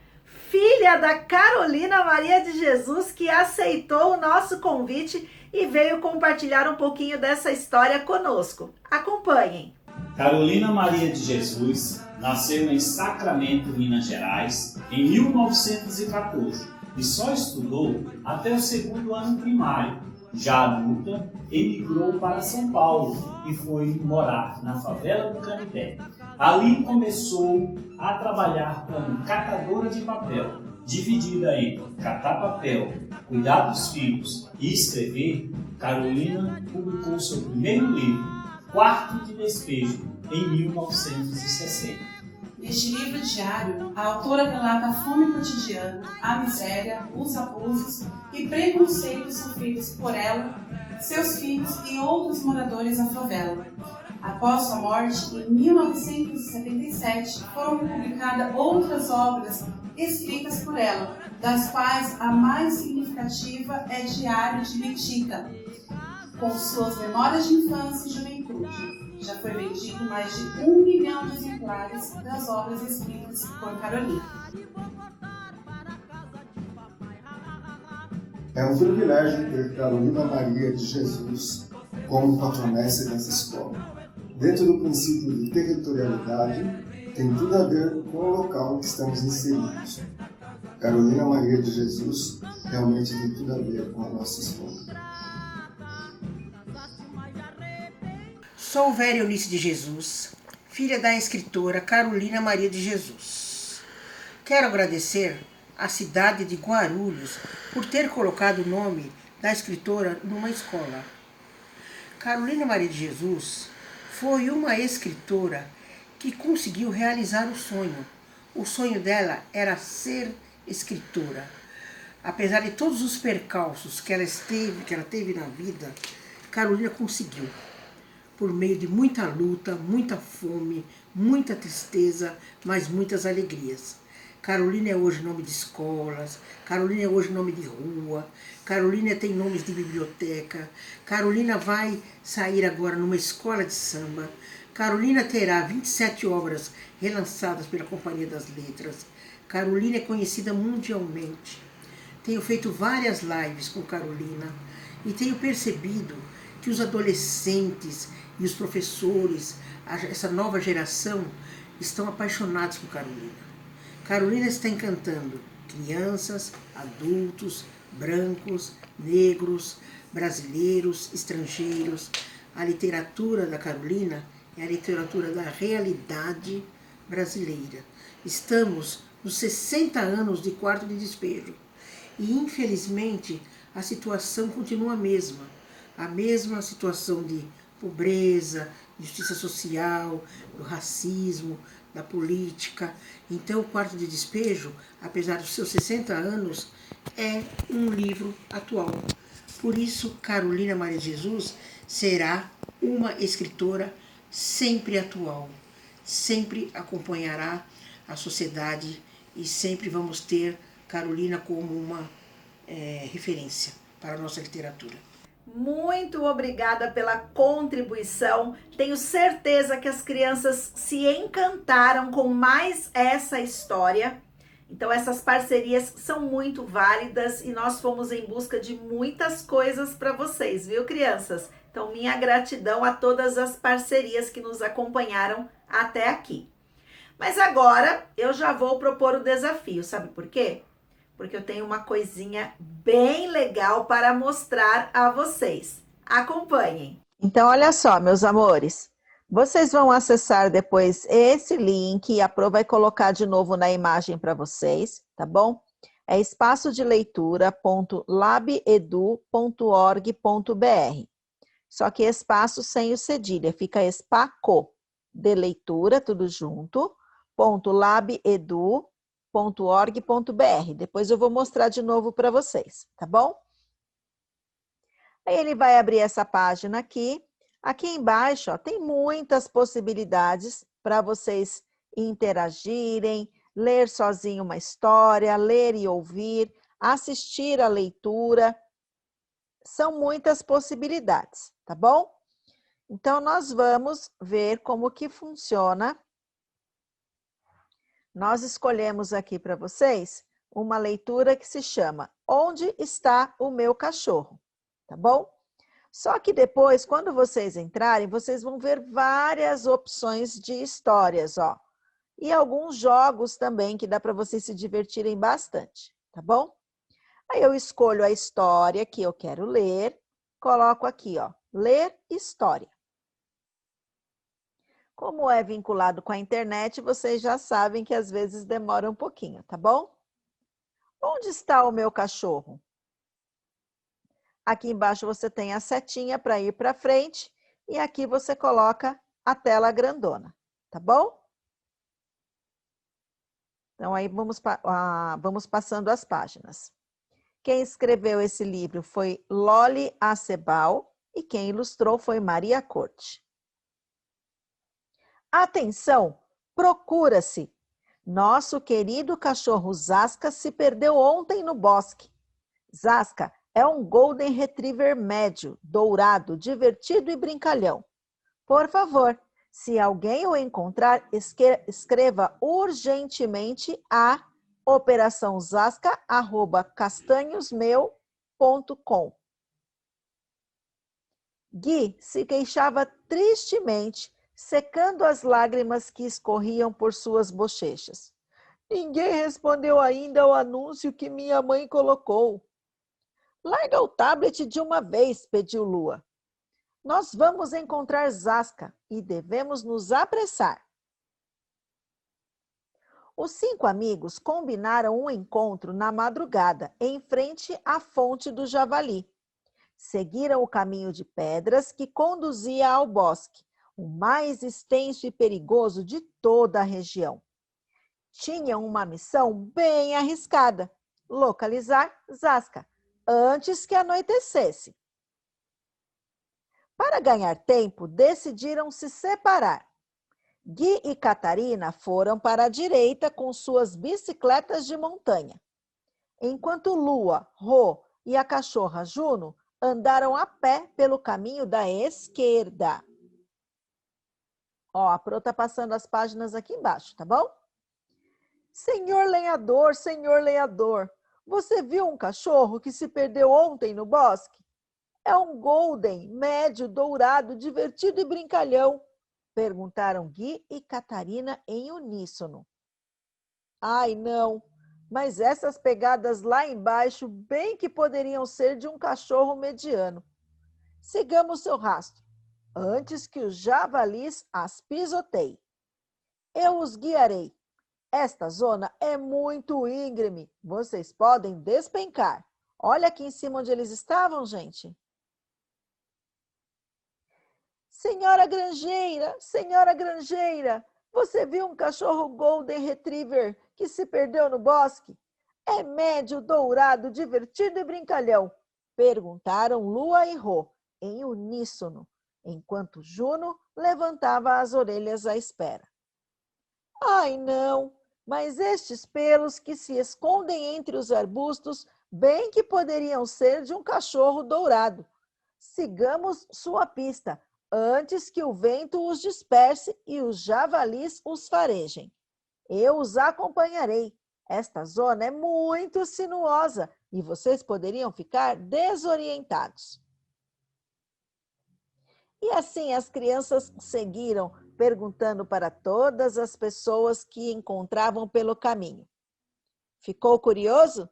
filha da Carolina Maria de Jesus, que aceitou o nosso convite e veio compartilhar um pouquinho dessa história conosco. Acompanhem. Carolina Maria de Jesus nasceu em Sacramento, Minas Gerais, em 1914 e só estudou até o 2º ano primário. Já adulta, emigrou para São Paulo e foi morar na favela do Canindé. Ali começou a trabalhar como catadora de papel. Dividida entre catar papel, cuidar dos filhos e escrever, Carolina publicou seu primeiro livro, Quarto de Despejo, em 1960. Neste livro diário, a autora relata a fome cotidiana, a miséria, os abusos e preconceitos sofridos por ela, seus filhos e outros moradores da favela. Após sua morte, em 1977, foram publicadas outras obras escritas por ela, das quais a mais significativa é Diário de Mitica, com suas memórias de infância e juventude. Já foi vendido mais de 1 milhão de exemplares das obras escritas por Carolina. É um privilégio ter Carolina Maria de Jesus como patronessa dessa escola. Dentro do princípio de territorialidade, tem tudo a ver com o local que estamos inseridos. Carolina Maria de Jesus realmente tem tudo a ver com a nossa escola. Sou Vera Eunice de Jesus, filha da escritora Carolina Maria de Jesus. Quero agradecer à cidade de Guarulhos por ter colocado o nome da escritora numa escola. Carolina Maria de Jesus foi uma escritora que conseguiu realizar o sonho. O sonho dela era ser escritora. Apesar de todos os percalços que ela teve na vida, Carolina conseguiu. Por meio de muita luta, muita fome, muita tristeza, mas muitas alegrias. Carolina é hoje nome de escolas, Carolina é hoje nome de rua, Carolina tem nomes de biblioteca, Carolina vai sair agora numa escola de samba, Carolina terá 27 obras relançadas pela Companhia das Letras, Carolina é conhecida mundialmente. Tenho feito várias lives com Carolina e tenho percebido que os adolescentes e os professores, essa nova geração, estão apaixonados por Carolina. Carolina está encantando crianças, adultos, brancos, negros, brasileiros, estrangeiros. A literatura da Carolina é a literatura da realidade brasileira. Estamos nos 60 anos de Quarto de Despejo e, infelizmente, a situação continua a mesma situação de pobreza, justiça social, do racismo, da política. Então, o Quarto de Despejo, apesar dos seus 60 anos, é um livro atual. Por isso, Carolina Maria de Jesus será uma escritora sempre atual, sempre acompanhará a sociedade e sempre vamos ter Carolina como uma referência para a nossa literatura. Muito obrigada pela contribuição. Tenho certeza que as crianças se encantaram com mais essa história. Então, essas parcerias são muito válidas e nós fomos em busca de muitas coisas para vocês, viu, crianças? Então, minha gratidão a todas as parcerias que nos acompanharam até aqui. Mas agora eu já vou propor o desafio, sabe por quê? Porque eu tenho uma coisinha bem legal para mostrar a vocês. Acompanhem. Então, olha só, meus amores. Vocês vão acessar depois esse link e a Pro vai colocar de novo na imagem para vocês, tá bom? É espaçodeleitura.labedu.org.br. Só que espaço sem o cedilha, fica espaco de leitura, tudo junto, .labedu.org.br. Depois eu vou mostrar de novo para vocês, tá bom? Aí ele vai abrir essa página aqui. Aqui embaixo, ó, tem muitas possibilidades para vocês interagirem, ler sozinho uma história, ler e ouvir, assistir a leitura. São muitas possibilidades, tá bom? Então, nós vamos ver como que funciona. Nós escolhemos aqui para vocês uma leitura que se chama Onde está o meu cachorro? Tá bom? Só que depois, quando vocês entrarem, vocês vão ver várias opções de histórias, ó. E alguns jogos também que dá para vocês se divertirem bastante, tá bom? Aí eu escolho a história que eu quero ler, coloco aqui, ó, ler história. Como é vinculado com a internet, vocês já sabem que às vezes demora um pouquinho, tá bom? Onde está o meu cachorro? Aqui embaixo você tem a setinha para ir para frente e aqui você coloca a tela grandona, tá bom? Então, aí vamos passando as páginas. Quem escreveu esse livro foi Loli Acebal e quem ilustrou foi Maria Corte. Atenção, procura-se! Nosso querido cachorro Zasca se perdeu ontem no bosque. Zasca é um Golden Retriever médio, dourado, divertido e brincalhão. Por favor, se alguém o encontrar, escreva urgentemente a operaçãozasca@castanhosmeu.com. Gui se queixava tristemente, secando as lágrimas que escorriam por suas bochechas. Ninguém respondeu ainda ao anúncio que minha mãe colocou. Larga o tablet de uma vez, pediu Lua. Nós vamos encontrar Zasca e devemos nos apressar. Os 5 amigos combinaram um encontro na madrugada, em frente à fonte do Javali. Seguiram o caminho de pedras que conduzia ao bosque, o mais extenso e perigoso de toda a região. Tinham uma missão bem arriscada: localizar Zasca antes que anoitecesse. Para ganhar tempo, decidiram se separar. Gui e Catarina foram para a direita com suas bicicletas de montanha, enquanto Lua, Rô e a cachorra Juno andaram a pé pelo caminho da esquerda. Ó, a Pro tá passando as páginas aqui embaixo, tá bom? Senhor lenhador, você viu um cachorro que se perdeu ontem no bosque? É um Golden, médio, dourado, divertido e brincalhão. Perguntaram Gui e Catarina em uníssono. Ai, não, mas essas pegadas lá embaixo bem que poderiam ser de um cachorro mediano. Sigamos seu rastro, antes que os javalis as pisoteiem. Eu os guiarei. Esta zona é muito íngreme. Vocês podem despencar. Olha aqui em cima onde eles estavam, gente. Senhora granjeira, você viu um cachorro Golden Retriever que se perdeu no bosque? É médio, dourado, divertido e brincalhão. Perguntaram Lua e Rô, em uníssono, enquanto Juno levantava as orelhas à espera. Ai, não, mas estes pelos que se escondem entre os arbustos bem que poderiam ser de um cachorro dourado. Sigamos sua pista, antes que o vento os disperse e os javalis os farejem. Eu os acompanharei. Esta zona é muito sinuosa e vocês poderiam ficar desorientados. E assim as crianças seguiram, perguntando para todas as pessoas que encontravam pelo caminho. Ficou curioso?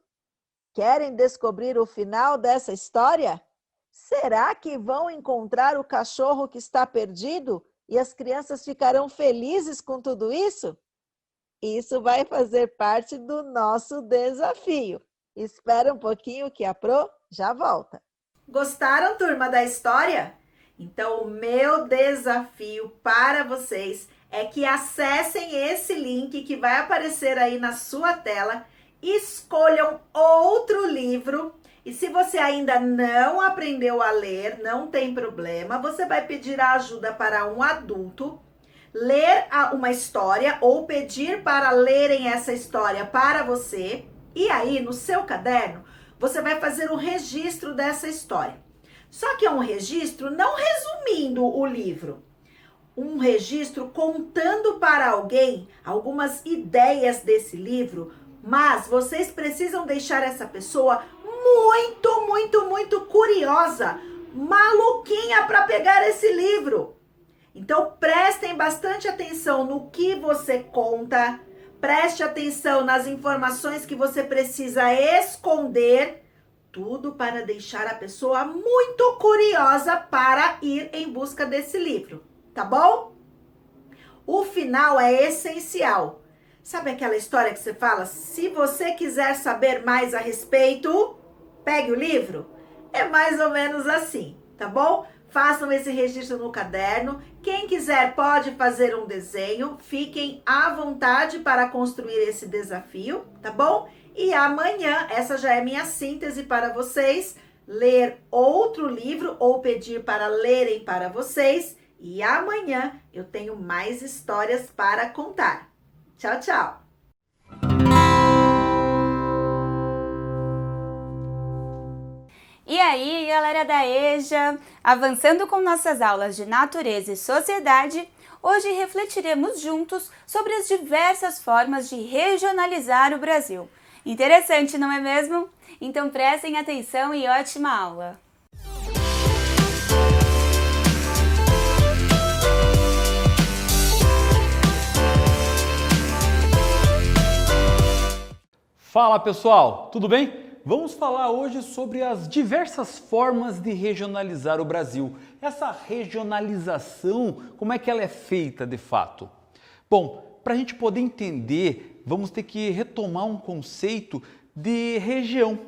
Querem descobrir o final dessa história? Será que vão encontrar o cachorro que está perdido e as crianças ficarão felizes com tudo isso? Isso vai fazer parte do nosso desafio. Espera um pouquinho que a Pro já volta. Gostaram, turma, da história? Então, o meu desafio para vocês é que acessem esse link que vai aparecer aí na sua tela, escolham outro livro. E se você ainda não aprendeu a ler, não tem problema, você vai pedir a ajuda para um adulto, ler uma história ou pedir para lerem essa história para você. E aí, no seu caderno, você vai fazer um registro dessa história. Só que é um registro não resumindo o livro, um registro contando para alguém algumas ideias desse livro, mas vocês precisam deixar essa pessoa muito curiosa, maluquinha para pegar esse livro. Então, prestem bastante atenção no que você conta, preste atenção nas informações que você precisa esconder, tudo para deixar a pessoa muito curiosa para ir em busca desse livro, tá bom? O final é essencial. Sabe aquela história que você fala? Se você quiser saber mais a respeito, pegue o livro. É mais ou menos assim, tá bom? Façam esse registro no caderno. Quem quiser pode fazer um desenho. Fiquem à vontade para construir esse desafio, tá bom? E amanhã, essa já é minha síntese para vocês, ler outro livro ou pedir para lerem para vocês. E amanhã eu tenho mais histórias para contar. Tchau, tchau! E aí, galera da EJA, avançando com nossas aulas de natureza e sociedade, hoje refletiremos juntos sobre as diversas formas de regionalizar o Brasil. Interessante, não é mesmo? Então prestem atenção e ótima aula! Fala pessoal, tudo bem? Vamos falar hoje sobre as diversas formas de regionalizar o Brasil. Essa regionalização, como é que ela é feita de fato? Bom, para a gente poder entender, vamos ter que retomar um conceito de região.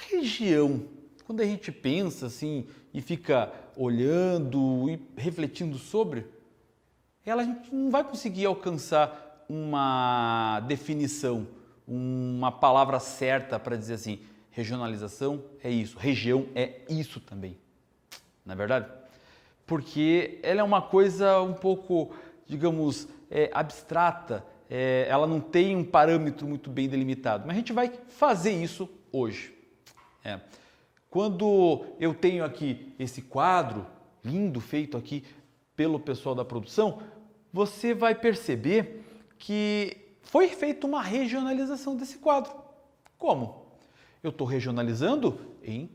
Região, quando a gente pensa assim e fica olhando e refletindo sobre, a gente não vai conseguir alcançar uma definição, uma palavra certa para dizer assim, regionalização é isso, região é isso também, não é verdade? Porque ela é uma coisa um pouco, digamos, abstrata, ela não tem um parâmetro muito bem delimitado, mas a gente vai fazer isso hoje. Quando eu tenho aqui esse quadro lindo feito aqui pelo pessoal da produção, você vai perceber que foi feita uma regionalização desse quadro. Como? Eu estou regionalizando em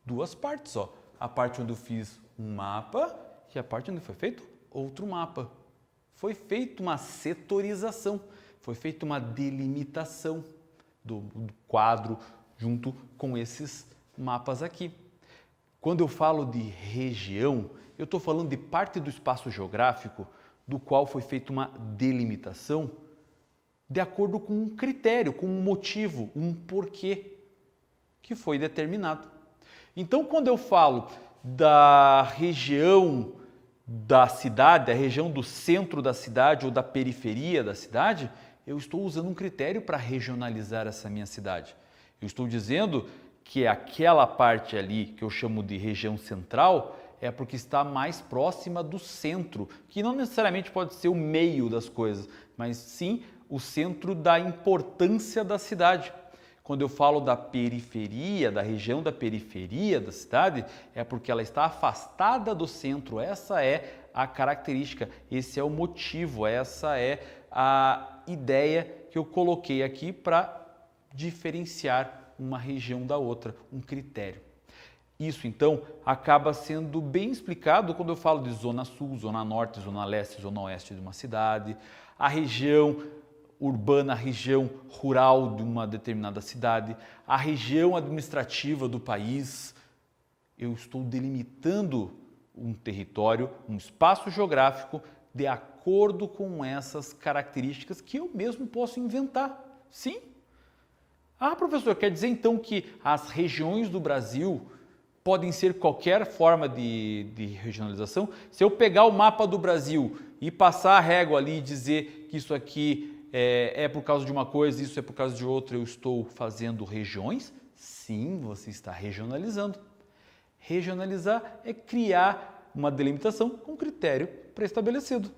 duas partes. Ó. A parte onde eu fiz um mapa e a parte onde foi feito outro mapa. Foi feita uma setorização, foi feita uma delimitação do quadro junto com esses mapas aqui. Quando eu falo de região, eu estou falando de parte do espaço geográfico do qual foi feita uma delimitação de acordo com um critério, com um motivo, um porquê que foi determinado. Então, quando eu falo da região da cidade, a região do centro da cidade ou da periferia da cidade, eu estou usando um critério para regionalizar essa minha cidade. Eu estou dizendo que aquela parte ali que eu chamo de região central é porque está mais próxima do centro, que não necessariamente pode ser o meio das coisas, mas sim o centro da importância da cidade. Quando eu falo da periferia, da região da periferia da cidade, é porque ela está afastada do centro. Essa é a característica, esse é o motivo, essa é a ideia que eu coloquei aqui para diferenciar uma região da outra, um critério. Isso, então, acaba sendo bem explicado quando eu falo de zona sul, zona norte, zona leste, zona oeste de uma cidade, a região urbana, a região rural de uma determinada cidade, a região administrativa do país. Eu estou delimitando um território, um espaço geográfico de acordo com essas características que eu mesmo posso inventar. Sim. Ah, professor, quer dizer então que as regiões do Brasil podem ser qualquer forma de regionalização? Se eu pegar o mapa do Brasil e passar a régua ali e dizer que isso aqui é por causa de uma coisa, isso é por causa de outra, eu estou fazendo regiões? Sim, você está regionalizando. Regionalizar é criar uma delimitação com critério pré-estabelecido.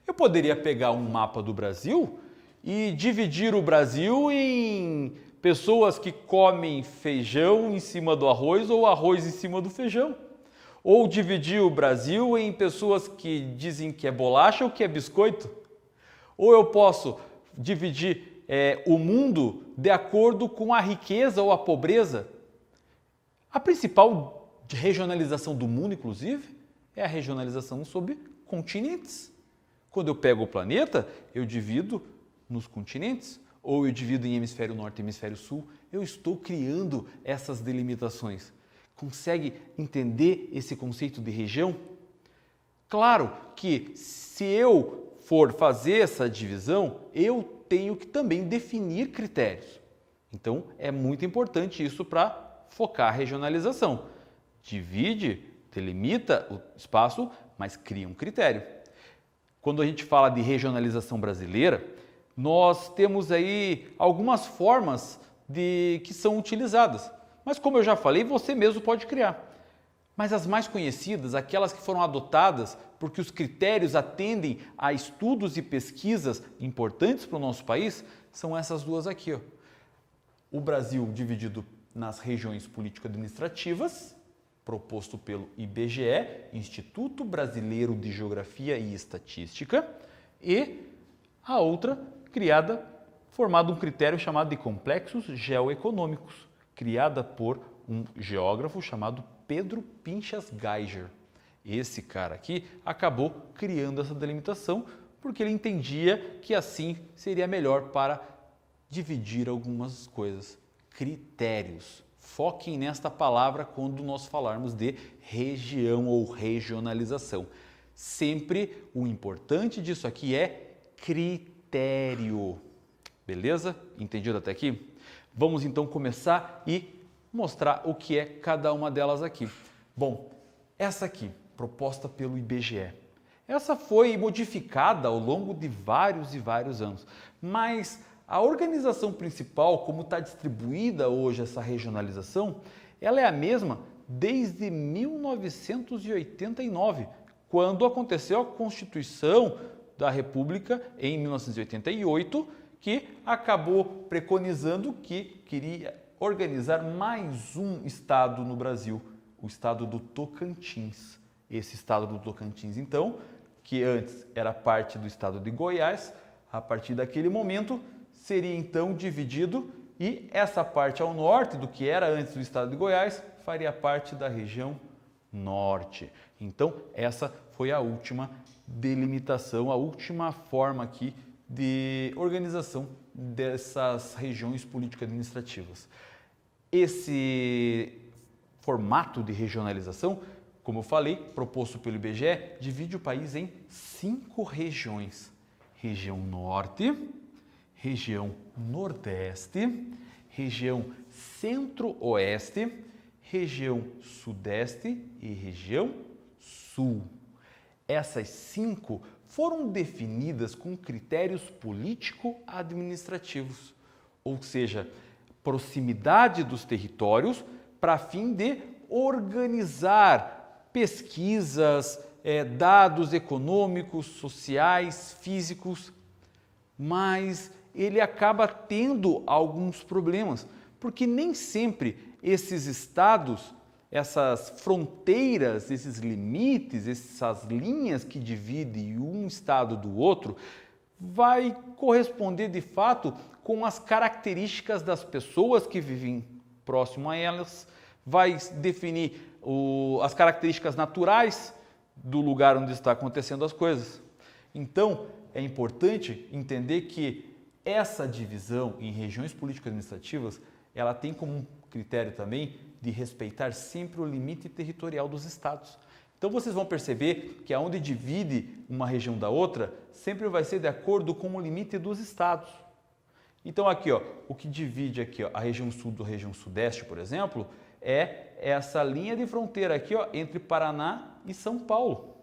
Eu poderia pegar um mapa do Brasil e dividir o Brasil em pessoas que comem feijão em cima do arroz ou arroz em cima do feijão. Ou dividir o Brasil em pessoas que dizem que é bolacha ou que é biscoito. Ou eu posso dividir o mundo de acordo com a riqueza ou a pobreza. A principal regionalização do mundo, inclusive, é a regionalização sobre continentes. Quando eu pego o planeta, eu divido nos continentes, ou eu divido em hemisfério norte e hemisfério sul. Eu estou criando essas delimitações. Consegue entender esse conceito de região? Claro que se eu for fazer essa divisão, eu tenho que também definir critérios. Então, é muito importante isso para focar a regionalização. Divide, delimita o espaço, mas cria um critério. Quando a gente fala de regionalização brasileira, nós temos aí algumas formas que são utilizadas. Mas como eu já falei, você mesmo pode criar. Mas as mais conhecidas, aquelas que foram adotadas porque os critérios atendem a estudos e pesquisas importantes para o nosso país, são essas duas aqui. Ó. O Brasil dividido nas regiões político-administrativas, proposto pelo IBGE, Instituto Brasileiro de Geografia e Estatística, e a outra formado um critério chamado de complexos geoeconômicos, criada por um geógrafo chamado Pedro Pinchas Geiger. Esse cara aqui acabou criando essa delimitação porque ele entendia que assim seria melhor para dividir algumas coisas. Critérios. Foquem nesta palavra quando nós falarmos de região ou regionalização. Sempre o importante disso aqui é critério. Beleza? Entendido até aqui? Vamos então começar e mostrar o que é cada uma delas aqui. Bom, essa aqui, proposta pelo IBGE. Essa foi modificada ao longo de vários e vários anos, mas a organização principal, como está distribuída hoje essa regionalização, ela é a mesma desde 1989, quando aconteceu a Constituição da República em 1988, que acabou preconizando que queria organizar mais um estado no Brasil, o estado do Tocantins. Esse estado do Tocantins, então, que antes era parte do estado de Goiás, a partir daquele momento seria então dividido e essa parte ao norte do que era antes do estado de Goiás faria parte da região norte. Então, essa foi a última delimitação, a última forma aqui de organização dessas regiões político-administrativas. Esse formato de regionalização, como eu falei, proposto pelo IBGE, divide o país em 5 regiões. Região Norte, região Nordeste, região Centro-Oeste, região Sudeste e região Sul. Essas 5 foram definidas com critérios político-administrativos, ou seja, proximidade dos territórios para fim de organizar pesquisas, dados econômicos, sociais, físicos, mas ele acaba tendo alguns problemas, porque nem sempre esses estados, essas fronteiras, esses limites, essas linhas que dividem um estado do outro, vai corresponder de fato com as características das pessoas que vivem próximo a elas, vai definir as características naturais do lugar onde está acontecendo as coisas. Então, é importante entender que essa divisão em regiões político-administrativas, ela tem como um critério também de respeitar sempre o limite territorial dos estados. Então vocês vão perceber que aonde divide uma região da outra, sempre vai ser de acordo com o limite dos estados. Então aqui, ó, o que divide aqui, ó, a região sul da região sudeste, por exemplo, é essa linha de fronteira aqui, ó, entre Paraná e São Paulo.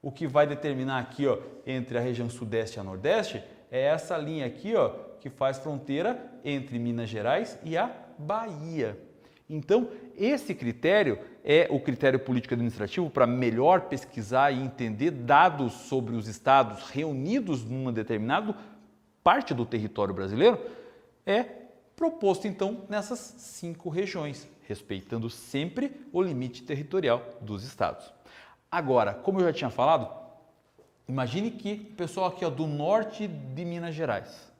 O que vai determinar aqui, ó, entre a região sudeste e a nordeste é essa linha aqui, ó, que faz fronteira entre Minas Gerais e a Bahia. Então, esse critério é o critério político-administrativo para melhor pesquisar e entender dados sobre os estados reunidos numa determinada parte do território brasileiro, é proposto então nessas 5 regiões, respeitando sempre o limite territorial dos estados. Agora, como eu já tinha falado, imagine que o pessoal aqui, ó, do norte de Minas Gerais.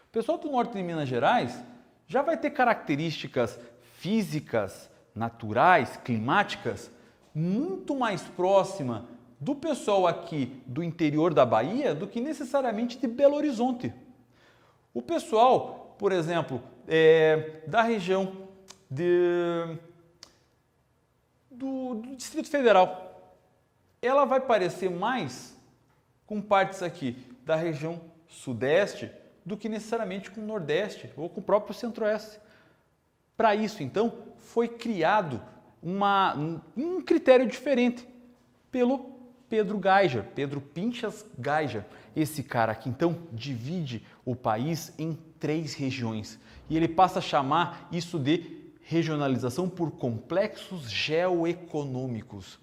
O pessoal do norte de Minas Gerais já vai ter características físicas, naturais, climáticas, muito mais próxima do pessoal aqui do interior da Bahia do que necessariamente de Belo Horizonte. O pessoal, por exemplo, da região do Distrito Federal, ela vai parecer mais com partes aqui da região sudeste do que necessariamente com o nordeste ou com o próprio centro-oeste. Para isso, então, foi criado um critério diferente pelo Pedro Geiger, Pedro Pinchas Geiger. Esse cara aqui, então, divide o país em 3 regiões e ele passa a chamar isso de regionalização por complexos geoeconômicos.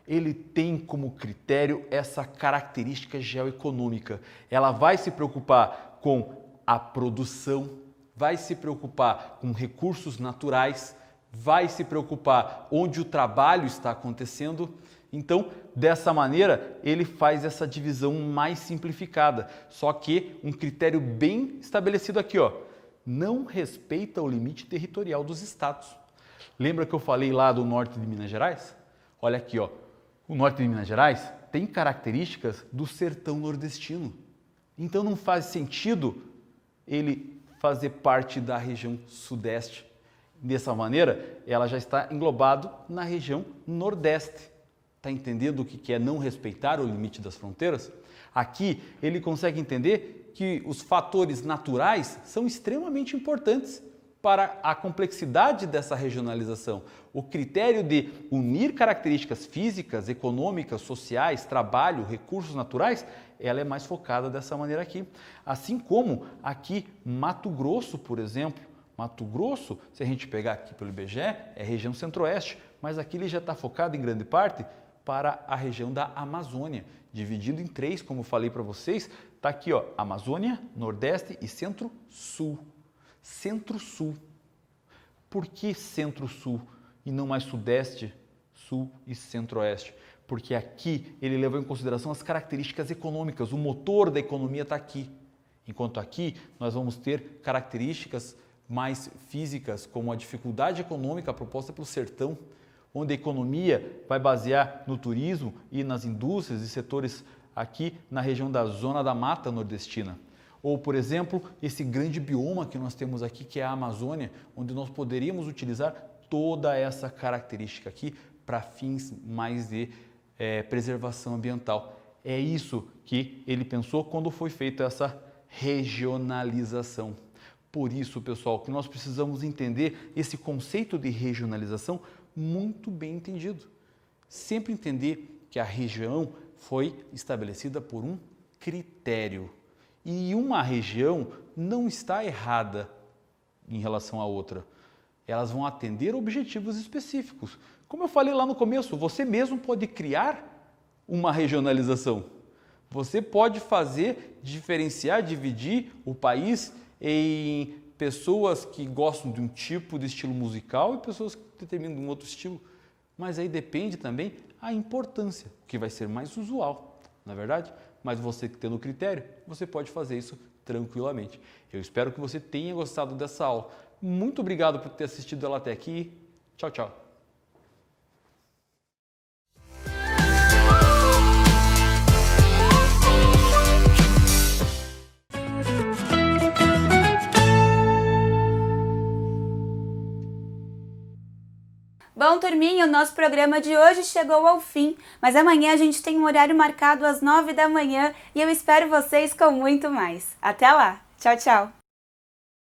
Ele tem como critério essa característica geoeconômica. Ela vai se preocupar com a produção, vai se preocupar com recursos naturais, vai se preocupar onde o trabalho está acontecendo. Então, dessa maneira, ele faz essa divisão mais simplificada, só que um critério bem estabelecido aqui, ó, não respeita o limite territorial dos estados. Lembra que eu falei lá do norte de Minas Gerais? Olha aqui, ó, o norte de Minas Gerais tem características do sertão nordestino. Então não faz sentido ele fazer parte da região sudeste. Dessa maneira, ela já está englobado na região nordeste. Está entendendo o que é não respeitar o limite das fronteiras? Aqui ele consegue entender que os fatores naturais são extremamente importantes para a complexidade dessa regionalização. O critério de unir características físicas, econômicas, sociais, trabalho, recursos naturais, ela é mais focada dessa maneira aqui. Assim como aqui Mato Grosso, por exemplo. Mato Grosso, se a gente pegar aqui pelo IBGE, é região centro-oeste, mas aqui ele já está focado em grande parte para a região da Amazônia, dividido em 3, como eu falei para vocês, está aqui, ó, Amazônia, Nordeste e Centro-Sul. Centro-Sul. Por que Centro-Sul e não mais Sudeste, Sul e Centro-Oeste? Porque aqui ele levou em consideração as características econômicas, o motor da economia está aqui. Enquanto aqui nós vamos ter características mais físicas, como a dificuldade econômica proposta pelo sertão, onde a economia vai basear no turismo e nas indústrias e setores aqui na região da Zona da Mata Nordestina. Ou, por exemplo, esse grande bioma que nós temos aqui, que é a Amazônia, onde nós poderíamos utilizar toda essa característica aqui para fins mais de preservação ambiental. É isso que ele pensou quando foi feita essa regionalização. Por isso, pessoal, que nós precisamos entender esse conceito de regionalização muito bem entendido. Sempre entender que a região foi estabelecida por um critério. E uma região não está errada em relação à outra. Elas vão atender objetivos específicos. Como eu falei lá no começo, você mesmo pode criar uma regionalização. Você pode fazer, diferenciar, dividir o país em pessoas que gostam de um tipo de estilo musical e pessoas que determinam um outro estilo. Mas aí depende também a importância, o que vai ser mais usual, não é verdade? Mas você que tendo critério, você pode fazer isso tranquilamente. Eu espero que você tenha gostado dessa aula. Muito obrigado por ter assistido ela até aqui. Tchau, tchau. Bom, turminha, o nosso programa de hoje chegou ao fim, mas amanhã a gente tem um horário marcado às 9 da manhã e eu espero vocês com muito mais. Até lá! Tchau, tchau!